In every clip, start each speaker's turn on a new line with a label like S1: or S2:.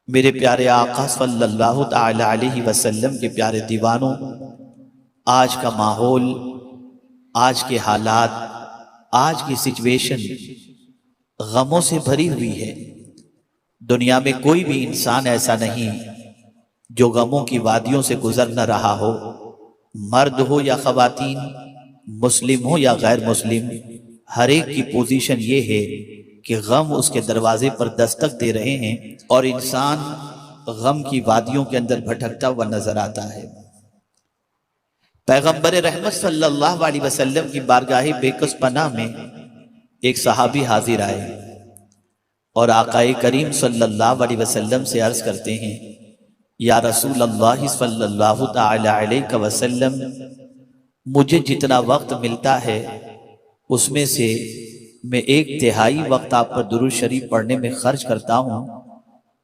S1: मेरे प्यारे आका सल्लल्लाहु ताला अलैहि वसल्लम के प्यारे दीवानों, आज का माहौल, आज के हालात, आज की सिचुएशन गमों से भरी हुई है। दुनिया में कोई भी इंसान ऐसा नहीं जो गमों की वादियों से गुजर न रहा हो। मर्द हो या खवातीन, मुस्लिम हो या गैर मुस्लिम, हर एक की पोजीशन ये है कि गम उसके दरवाजे पर दस्तक दे रहे हैं और इंसान गम की वादियों के अंदर भटकता हुआ नजर आता है। पैगंबर रहमत सल्लल्लाहु अलैहि वसल्लम की बारगाह बेकस पनाह में एक सहाबी हाजिर आए और आकाए करीम सल्लल्लाहु अलैहि वसल्लम से अर्ज करते हैं, या रसूल अल्लाह सल्लल्लाहु तआला अलैहि वसल्लम, मुझे जितना वक्त मिलता है उसमें से मैं 1/3 वक्त आप पर दुरूद शरीफ पढ़ने में खर्च करता हूँ।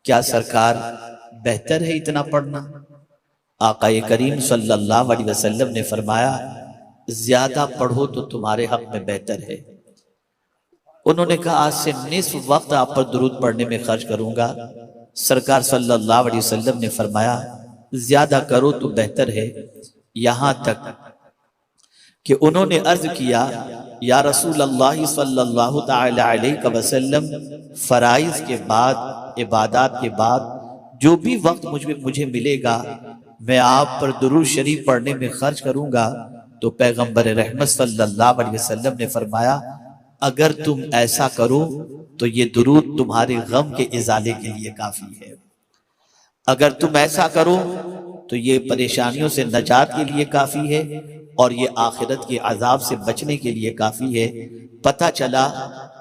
S1: क्या सरकार बेहतर है इतना पढ़ना? आकाए करीम सल्लल्लाहु अलैहि वसल्लम ने फरमाया, ज्यादा पढ़ो तो तुम्हारे हक में बेहतर है। उन्होंने कहा, आज से निस्फ वक्त आप पर दुरूद पढ़ने में खर्च करूंगा। सरकार सल्लल्लाहु अलैहि वसल्लम ने फरमाया, ज्यादा करो तो बेहतर है। यहां तक कि उन्होंने अर्ज किया, या रसूल अल्लाह सल्लल्लाहु तआला अलैहि वसल्लम, फराइज के बाद, इबादत के बाद जो भी वक्त मुझे मिलेगा मैं आप पर दुरूद शरीफ पढ़ने में खर्च करूंगा। तो पैगंबर रहमत सल्लल्लाहु अलैहि वसल्लम ने फरमाया, अगर तुम ऐसा करो तो ये दुरूद तुम्हारे गम के इजाले के लिए काफी है। अगर तुम ऐसा करो तो ये परेशानियों से नजात के लिए काफी है और ये आखिरत के अजाब से बचने के लिए काफी है। पता चला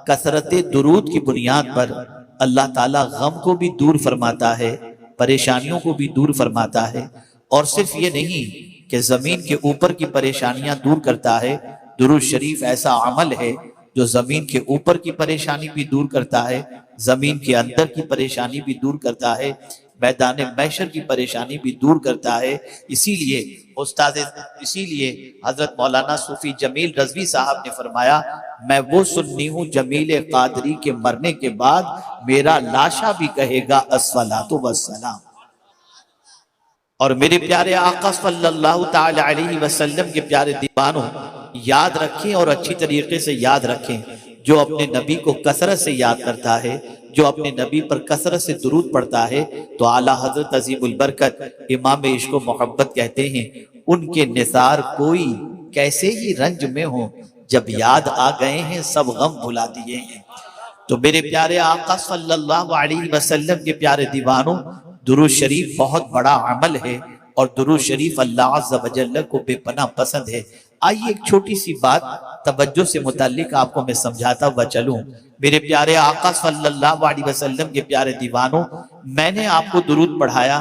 S1: कसरत दुरूद की बुनियाद पर अल्लाह ताला गम को भी दूर फरमाता है, परेशानियों को भी दूर फरमाता है। और सिर्फ ये नहीं कि जमीन के ऊपर की परेशानियां दूर करता है, दुरूद शरीफ ऐसा अमल है जो जमीन के ऊपर की परेशानी भी दूर करता है, जमीन के अंदर की परेशानी भी दूर करता है, मैदान महशर की परेशानी भी दूर करता है। इसीलिए हजरत मौलाना सूफी जमील रजवी साहब ने फरमाया, मैं वो सुन्नी हूँ जमील कादरी के मरने के बाद मेरा लाशा भी कहेगा अस्सलातु वस्सलाम। और मेरे प्यारे आका सल्लल्लाहु ताला अलैहि वसल्लम के प्यारे दीवानों, याद रखें और अच्छी तरीके से याद रखें, जो अपने नबी को कसरत से याद करता है, जो अपने नबी पर कसरत से दुरूद पढ़ता है, तो आला हजरत अजीमुल बरकत इमाम इश्क व मोहब्बत कहते हैं, उनके निसार कोई कैसे ही रंज में हो, जब याद आ गए हैं सब गम भुला दिए हैं। तो मेरे प्यारे आका सल्लल्लाहु अलैहि वसल्लम के प्यारे दीवानों, दुरूद शरीफ बहुत बड़ा अमल है और दुरूद शरीफ अल्लाह अज़्ज़ व जल्ल को बेपनाह पसंद है। आइए एक छोटी सी बात तवज्जो से मुताल्लिक आपको मैं समझाता हुआ चलूं। मेरे प्यारे आका सल्लल्लाहु अलैहि वसल्लम के प्यारे दीवानों, मैंने आपको दुरूद पढ़ाया,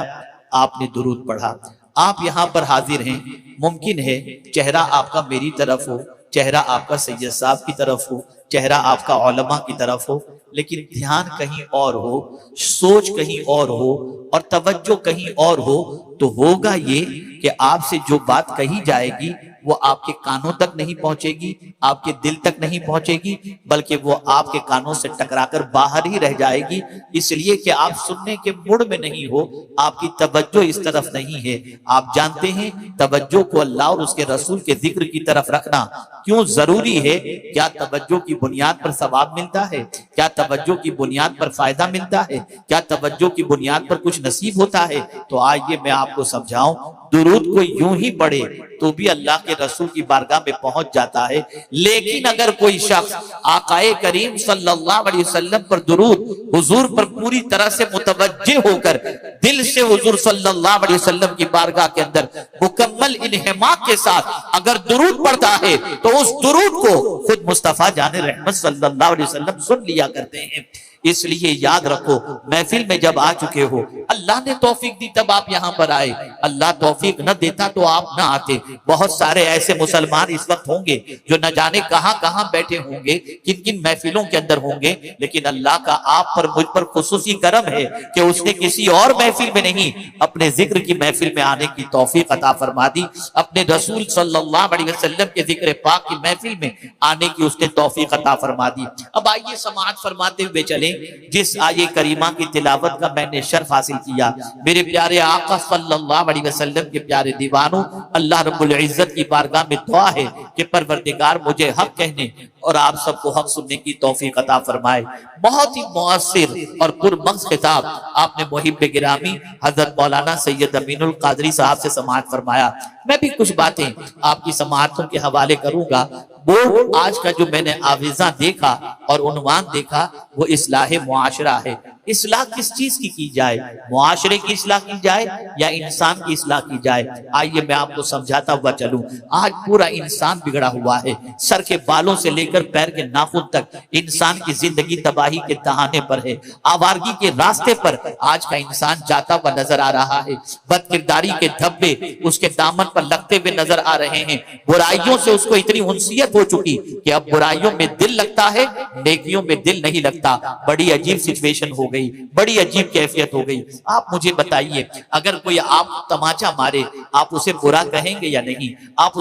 S1: आपने दुरूद पढ़ा, आप यहाँ पर हाजिर हैं। मुमकिन है चेहरा आपका मेरी तरफ हो, चेहरा आपका सैयद साहब की तरफ हो, चेहरा आपका उलमा की तरफ हो, लेकिन ध्यान कहीं और हो, सोच कहीं और हो और तवज्जो कहीं और हो, तो होगा ये कि आपसे जो बात कही जाएगी वो आपके कानों तक नहीं पहुंचेगी, आपके दिल तक नहीं पहुंचेगी, बल्कि वो आपके कानों से टकराकर बाहर ही रह जाएगी। इसलिए कि आप सुनने के मूड में नहीं हो, आपकी तवज्जो इस तरफ नहीं है। आप जानते हैं तवज्जो को अल्लाह और उसके रसूल के जिक्र की तरफ रखना क्यों जरूरी है? क्या तवज्जो की बुनियाद पर सवाब मिलता है? क्या तवज्जो की बुनियाद पर फायदा मिलता है? क्या तवज्जो की बुनियाद पर कुछ नसीब होता है? तो आइए मैं आपको समझाऊं। दुरूद को यूं ही पढ़े तो भी अल्लाह के रसूल की बारगाह में पहुंच जाता है, लेकिन अगर कोई शख्स आकाए करीम सल्लल्लाहु अलैहि वसल्लम पर दुरूद, हुजूर पर पूरी तरह से मुतवज्जे होकर दिल से हुजूर सल्लल्लाहु अलैहि वसल्लम की बारगाह के अंदर मुकम्मल इन्हिमाक के साथ अगर दुरूद पढ़ता है, तो उस दुरूद को खुद मुस्तफा जाने रहमत सल्लल्लाहु अलैहि वसल्लम सुन लिया करते हैं। इसलिए याद रखो, महफिल में जब आ चुके हो, अल्लाह ने तौफीक दी तब आप यहाँ पर आए, अल्लाह तौफीक न देता तो आप न आते। बहुत सारे ऐसे मुसलमान इस वक्त होंगे जो न जाने कहाँ कहाँ बैठे होंगे, किन किन महफिलों के अंदर होंगे, लेकिन अल्लाह का आप पर, मुझ पर खुसूसी करम है कि उसने किसी और महफिल में नहीं, अपने जिक्र की महफिल में आने की तौफीक अता फरमा दी, अपने रसूल सल्लल्लाहु अलैहि वसल्लम के जिक्र पाक की महफिल में आने की उसने तौफीक अता फरमा दी। अब आइए समाअत फरमाते हुए चले चलें जिस आये करीमा की तिलावत का मैंने शर्फ हासिल किया। मेरे प्यारे आका सल्लल्लाहु अलैहि वसल्लम के प्यारे दीवानों, अल्लाह रब्बुल इज्जत की बारगाह में दुआ है कि परवरदिगार मुझे हक कहने और आप सबको हक सुनने की तौफीक अता फरमाए। बहुत ही मुअस्सिर और पुरमग़ज़ खिताब आपने मुहिब गिरामी हजरत मौलाना सैयद अमीनुल कादरी साहब से समाअत फरमाया। मैं भी कुछ बातें आपकी समाअतों के हवाले करूंगा। वो आज का जो मैंने आविज़ा देखा और उन्वान देखा वो इस्लाह मुआशरा है। इस्लाह किस चीज की जाए? मुआशरे की इस्लाह की जाए या इंसान की इस्लाह की जाए? आइए मैं आपको समझाता हुआ चलूं। आज पूरा इंसान बिगड़ा हुआ है, सर के बालों से लेकर पैर के नाखून तक इंसान की जिंदगी तबाही के दहाने पर है। आवारगी के रास्ते पर आज का इंसान जाता हुआ नजर आ रहा है। बदकिरदारी के धब्बे उसके दामन पर लगते हुए नजर आ रहे हैं। बुराइयों से उसको इतनी उनसियत हो चुकी कि अब बुराइयों में दिल लगता है, नेकियों में दिल नहीं लगता। बड़ी अजीब सिचुएशन हो गई, बड़ी अजीब कैफियत हो गई। आप मुझे बताइए, अगर कोई आप तमाचा मारे, आप उसे बुरा कहेंगे या नहीं? आप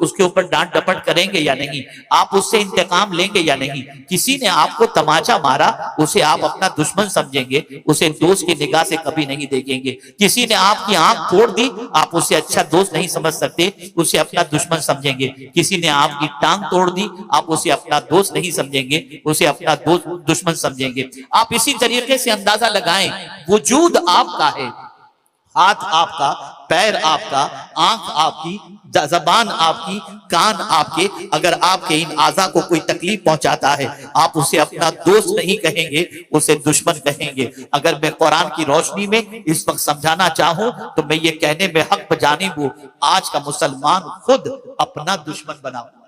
S1: उसके ऊपर डांट डपट करेंगे या नहीं? आप उससे इंतकाम लेंगे या नहीं? किसी ने आपको तमाचा मारा, उसे आप अपना दुश्मन समझेंगे, उसे दोस्त की निगाह से कभी नहीं देखेंगे। किसी ने आपकी आंख तोड़ दी, आप उसे अच्छा दोस्त नहीं समझ सकते, उसे अपना दुश्मन समझेंगे। किसी ने आपकी टांग तोड़ दी, आप उसे अपना दोस्त नहीं समझेंगे, उसे अपना दोस्त दुश्मन समझेंगे। आप इसी तरीके से अंदाजा लगाएं, वजूद आपका है, हाथ आपका, पैर आपका, आंख आपकी, जबान आपकी, कान आपके। अगर आपके इन आज़ा को कोई तकलीफ पहुंचाता है, आप उसे अपना दोस्त नहीं कहेंगे, उसे दुश्मन कहेंगे। अगर मैं कुरान की रोशनी में इस वक्त समझाना चाहूं तो मैं ये कहने में हक बजानिब हूं, आज का मुसलमान खुद अपना दुश्मन बना हुआ है।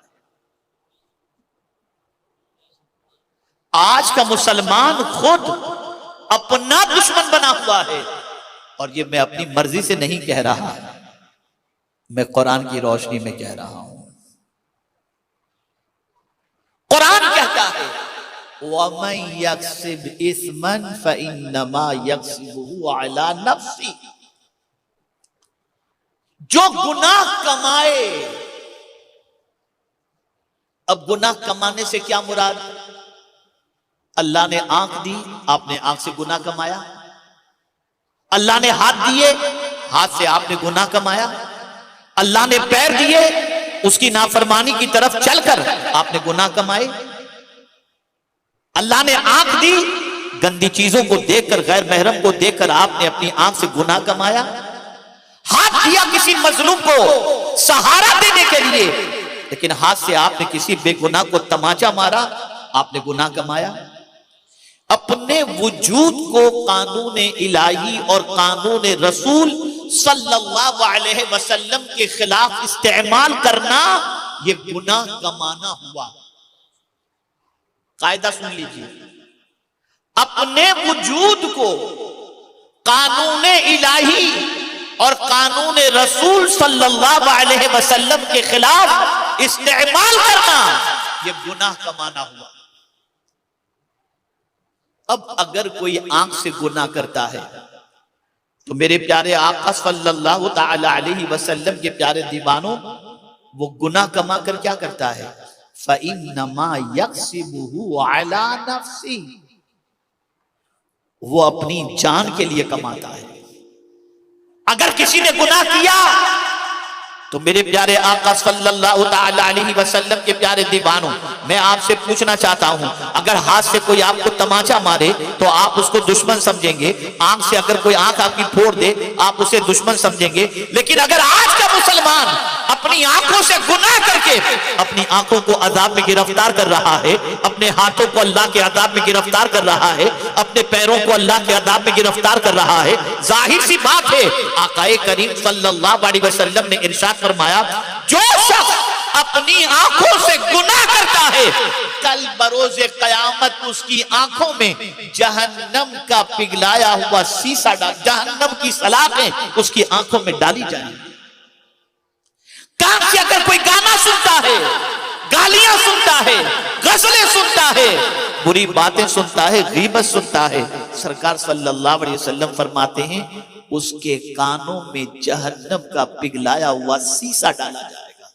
S1: आज का मुसलमान खुद अपना दुश्मन बना हुआ है। और ये मैं अपनी मर्जी से नहीं कह रहा, मैं कुरान की रोशनी में कह रहा हूं। कुरान कहता है, वमन यक्सिब इस्मन फइन्नमा यक्सिबुहु अला नफ्सी। जो गुनाह कमाए, अब गुनाह कमाने से क्या मुराद? अल्लाह ने आंख दी, आपने आंख से गुनाह कमाया। अल्लाह ने हाथ दिए, हाथ से आपने गुनाह कमाया। अल्लाह ने पैर दिए, उसकी नाफरमानी की तरफ चलकर आपने गुनाह कमाए। अल्लाह ने आंख दी, गंदी चीजों को देखकर, गैर महरम को देखकर आपने अपनी आंख से गुनाह कमाया। हाथ दिया किसी मजलूम को सहारा देने के लिए, लेकिन हाथ से आपने किसी बेगुनाह को तमाचा मारा, आपने गुनाह कमाया। अपने वजूद को कानून इलाही और कानून रसूल सल्लल्लाहु अलैहि वसल्लम के खिलाफ इस्तेमाल करना, ये गुनाह कमाना हुआ। कायदा सुन लीजिए, अपने वजूद को कानून इलाही और कानून रसूल सल्लल्लाहु अलैहि वसल्लम के खिलाफ इस्तेमाल करना, ये गुनाह कमाना हुआ। अब अगर कोई आंख से गुनाह करता है तो मेरे प्यारे आका सल्लल्लाहु ताला अलैहि वसल्लम के प्यारे दीवानों, वो गुनाह कमा कर क्या करता है? फइन्नमा यक्सिबुहु अला नफ्सी, वो अपनी जान के लिए कमाता है। अगर किसी ने गुनाह किया तो मेरे प्यारे आका सल्लल्लाहु ताला अलैहि वसल्लम के प्यारे दीवानों, मैं आपसे पूछना चाहता हूं, अगर हाथ से कोई आपको तमाचा मारे तो आप उसको दुश्मन समझेंगे, आंख से अगर कोई आंख आपकी फोड़ दे आप उसे दुश्मन समझेंगे। लेकिन अगर आज का मुसलमान अपनी आंखों से गुनाह करके अपनी आंखों को अजाब में गिरफ्तार कर रहा है, अपने हाथों को अल्लाह के अजाब में गिरफ्तार कर रहा है, अपने पैरों को अल्लाह के अजाब में गिरफ्तार कर रहा है, जाहिर सी बात है आकाए करीम सल्लल्लाहु अलैहि वसल्लम ने इरशाद फरमाया, जो शख्स अपनी आंखों से गुनाह करता है, कल बरोज़े क़यामत उसकी आंखों में जहन्नम का पिघलाया हुआ शीशा डाल, जहन्नम की सलाखें उसकी आंखों में डाली जाएंगी। कान से अगर कोई गाना सुनता है, गालियां सुनता है, गजलें सुनता है, बुरी बातें सुनता है, गीबत सुनता है, सरकार सल्लल्लाहु अलैहि वसल्लम फरमाते हैं उसके कानों में जहन्नम का पिघलाया हुआ शीशा डाला जाएगा।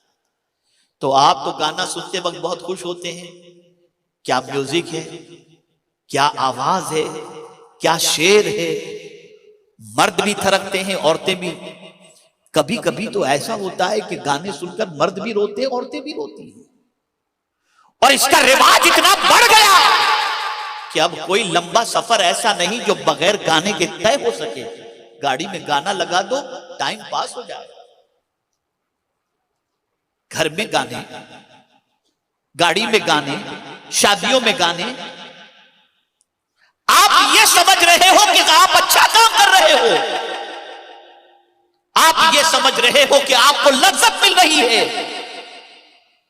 S1: तो आप तो गाना सुनते वक्त बहुत खुश होते हैं, क्या म्यूजिक है, क्या आवाज है, क्या शेर है। मर्द भी थरकते हैं, औरतें भी। कभी कभी तो ऐसा होता है कि गाने सुनकर मर्द भी रोते हैं, औरतें भी रोती हैं। और इसका रिवाज इतना बढ़ गया कि अब कोई लंबा सफर ऐसा नहीं जो बगैर गाने के तय हो सके। गाड़ी में गाना लगा दो, टाइम पास हो जाए। घर में गाने, गाड़ी में गाने, शादियों में गाने। आप ये समझ रहे हो कि आप अच्छा काम कर रहे हो, आप ये समझ रहे हो कि आपको लज्जत मिल रही है,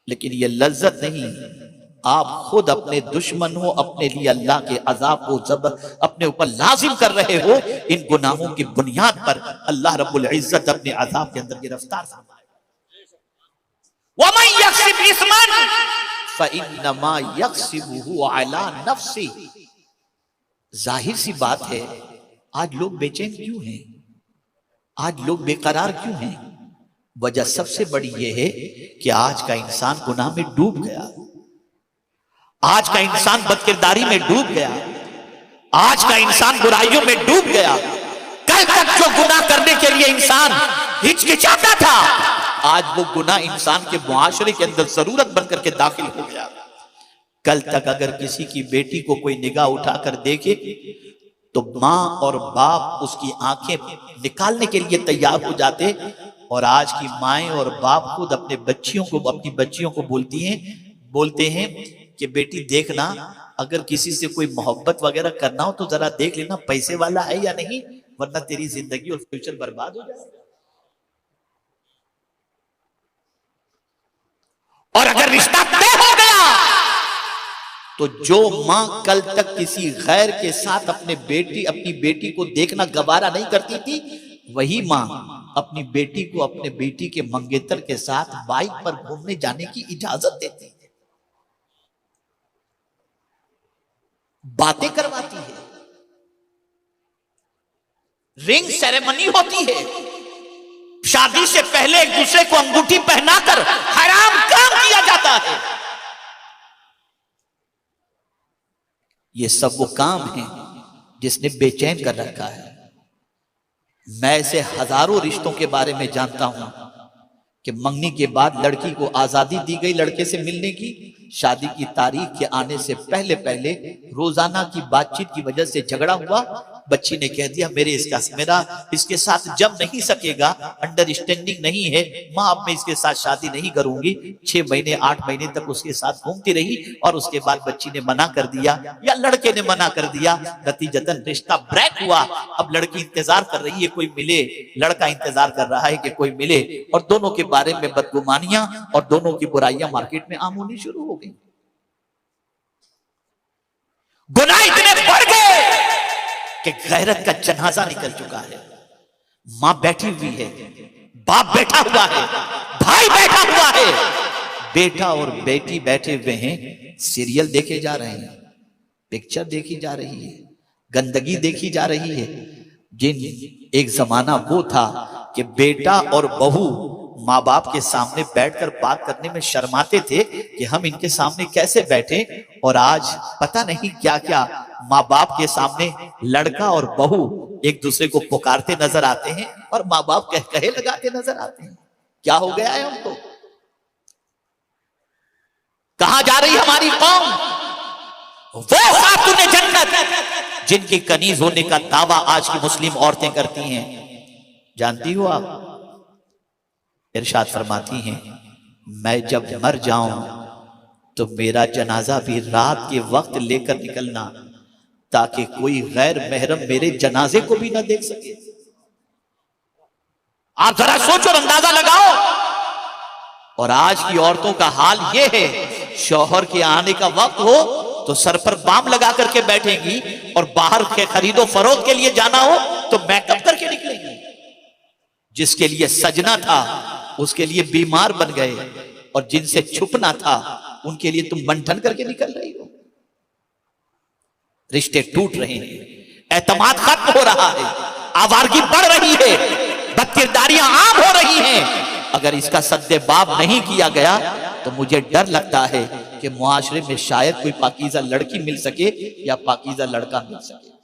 S1: लेकिन ये लज्जत नहीं। आप खुद अपने दुश्मन हो, अपने लिए अल्लाह के अजाब को जब अपने ऊपर लाजिम कर रहे हो। इन गुनाहों की बुनियाद पर अल्लाह रब्बुल इज्जत अपने अजाब के अंदर गिरफ्तार फरमाए। वमन यक्सिब इस्मन फइन्नमा यक्सिबुहु अला नफ्सी। जाहिर सी बात है, आज लोग बेचैन क्यों हैं, आज लोग बेकरार क्यों हैं? वजह सबसे बड़ी यह है कि आज का इंसान गुनाह में डूब गया, आज का इंसान बदकिरदारी में डूब गया, आज का इंसान बुराइयों में डूब गया। कल तक जो गुनाह करने के लिए इंसान हिचकिचाता था, आज वो गुनाह इंसान के मुआशरे के अंदर जरूरत बनकर के दाखिल हो गया। कल तक अगर किसी की बेटी को कोई निगाह उठाकर देखे तो माँ और बाप उसकी आंखें निकालने के लिए तैयार हो जाते, और आज की माएं और बाप खुद अपने बच्चियों को, अपनी बच्चियों को बोलते हैं कि बेटी देखना, अगर किसी से कोई मोहब्बत वगैरह करना हो तो जरा देख लेना पैसे वाला है या नहीं, वरना तेरी जिंदगी और फ्यूचर बर्बाद हो जाएगा। और अगर रिश्ता तय हो गया तो जो मां कल तक किसी गैर के साथ अपनी बेटी को देखना गवारा नहीं करती थी, वही मां अपनी बेटी को अपने बेटी के मंगेतर के साथ बाइक पर घूमने जाने की इजाजत देती है, बातें करवाती है, रिंग सेरेमनी होती है, शादी से पहले एक दूसरे को अंगूठी पहनाकर हराम काम किया जाता है। ये सब वो काम है जिसने बेचैन कर रखा है। मैं ऐसे हजारों रिश्तों के बारे में जानता हूं कि मंगनी के बाद लड़की को आजादी दी गई लड़के से मिलने की, शादी की तारीख के आने से पहले पहले रोजाना की बातचीत की वजह से झगड़ा हुआ, बच्ची ने कह दिया मेरा इसके साथ जम नहीं सकेगा, अंडरस्टैंडिंग नहीं है माँ, अब मैं इसके साथ शादी नहीं करूंगी। 6 महीने 8 महीने तक उसके साथ घूमती रही और उसके बाद बच्ची ने मना कर दिया या लड़के ने मना कर दिया, नतीजतन रिश्ता ब्रेक हुआ। अब लड़की इंतजार कर रही है कोई मिले, लड़का इंतजार कर रहा है कि कोई मिले, और दोनों के बारे में बदगुमानियां और दोनों की बुराइयां मार्केट में आम होनी शुरू हो गई। गुनाह इतने बढ़ गए कि गैरत का जनाजा निकल चुका है। मां बैठी हुई है, बाप बैठा हुआ है, भाई बैठा हुआ है, बेटा और बेटी बैठे हुए हैं, सीरियल देखे जा रहे हैं, पिक्चर देखी जा रही है, गंदगी देखी जा रही है। जिन एक जमाना वो था कि बेटा और बहू माँ बाप के सामने बैठकर बात करने में शर्माते थे कि हम इनके सामने कैसे बैठे, और आज पता नहीं क्या क्या माँ बाप के सामने लड़का और बहू एक दूसरे को पुकारते नजर आते हैं और माँ बाप कहे लगाते नजर आते हैं। क्या हो गया है हमको? कहां जा रही हमारी कौम? वो खातून जन्नत जिनकी कनीज होने का दावा आज की मुस्लिम औरतें करती हैं, जानती हो आप? इरशाद फरमाती हैं, मैं जब मर जाऊं तो मेरा जनाजा भी रात के वक्त लेकर निकलना, ताकि कोई गैर महरम मेरे जनाजे को भी ना देख सके। आप जरा सोचो और अंदाजा लगाओ। और आज की औरतों का हाल यह है, शौहर के आने का वक्त हो तो सर पर बाम लगा करके बैठेंगी, और बाहर के खरीदो फरोख्त के लिए जाना हो तो मेकअप करके निकलेंगी। जिसके लिए सजना था उसके लिए बीमार बन गए, और जिनसे छुपना था उनके लिए तुम बंठन करके निकल रही हो। रिश्ते टूट रहे हैं, एतमाद खत्म हो रहा है, आवारगी बढ़ रही है, बदकिरदारियां आम हो रही हैं। अगर इसका सद्देबाब नहीं किया गया तो मुझे डर लगता है कि मुआशरे में शायद कोई पाकीज़ा लड़की मिल सके या पाकीज़ा लड़का मिल सके।